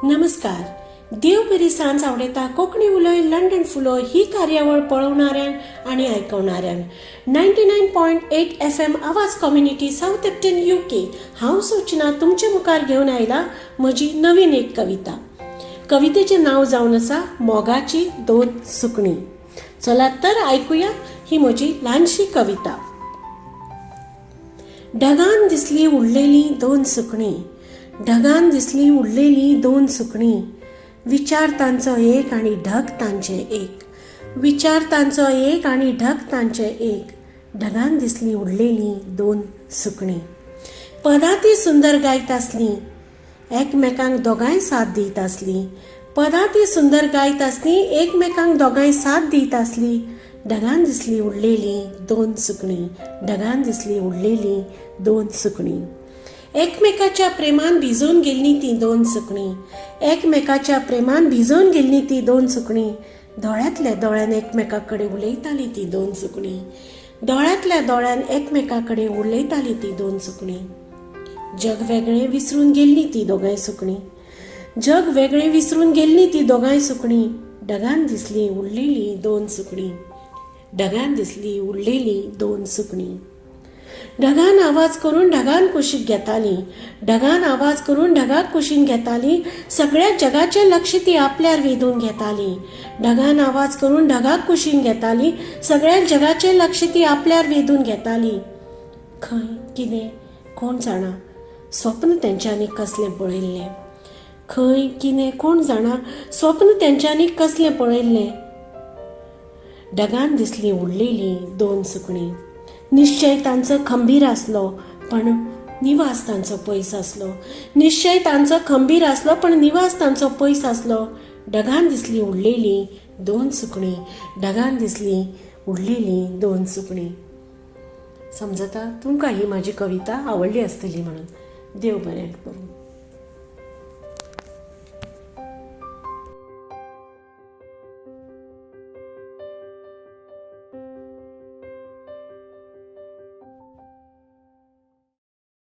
नमस्कार. देव बरी सांज आवडेता कोंकणी उलय लंडन फुलो ही कार्यावळ पळोवणाऱ्यां आणि आयकवणाऱ्यां 99.8 FM आवाज कम्युनिटी साऊथ एप्टन UK. हांव सूचना तुमचे मुखार घेवन आयला म्हजी नवीन एक कविता. कवितेचें नांव जावन आसा मोगाची दोन सुकणीं. चलात तर आयकुया ही म्हजी ल्हानशी कविता. ढगान दिसली उडलेली दोन सुकणीं, ढगान दिसली उडलेली दोन सुकणीं. विचार तांचो एक आणि ढग तांचे एक, विचार तांचो एक आणि ढग तांचे एक. ढगान दिसली उडलेली दोन सुकणीं. पदां ती सुंदर गायत आसलीं, एकमेकांक दोगांय साथ दित आसलीं. पदां ती सुंदर गायत आसलीं, एकमेकांक दोगांय साथ दित आसलीं. ढगान दिसली उडलेली दोन सुकणीं, ढगान दिसली उडलेली दोन सुकणीं. एकमेकाच्या प्रेमान भिजून गेल्ली ती दोन सुकणीं, एकमेकाच्या प्रेमान भिजून गेल्ली ती दोन सुकणीं. दोळ्यांतल्या दोळ्यान एकमेकाकडे उलयताली ती दोन सुकणीं, दोळ्यांतल्या दोळ्यान एकमेकाकडे उलयताली ती दोन सुकणीं. जग वेगळें विसरून गेल्ली ती दोगांय सुकणीं, जग वेगळें विसरून गेल्ली ती दोगांय सुकणीं. ढगान दिसली उडलेली दोन सुकणीं, ढगान दिसली उडलेली दोन सुकणीं. ढगान आवाज करून ढगान कुशीक घेताली, ढगान आवाज करून ढगाक कुशीन घेताली. सगळ्या जगाचें लक्ष ती आपल्यार वेधून घेताली, ढगान आवाज करून ढगाक कुशीन घेताली. सगळ्या जगाचें लक्ष ती आपल्यार वेधून घेताली. खंय कितें कोण जाणा स्वप्न तेंच्यांनी कसलें पळयल्लें, खंय कितें कोण जाणा स्वप्न तेंच्यांनी कसलें पळयल्लें. ढगान दिसली उडलेली दोन सुकणीं. निश्चय तांचो खंबीर आसलो पण निवास तांचो पयस आसलो, निश्चय तांचो खंबीर आसलो पण निवास तांचो पयस आसलो. ढगान दिसली उडलेली दोन सुकणीं, ढगान दिसली उडलेली दोन सुकणीं. समजता तुमकां ही म्हाजी कविता आवडली आसतली म्हणून. देव बरें करूं.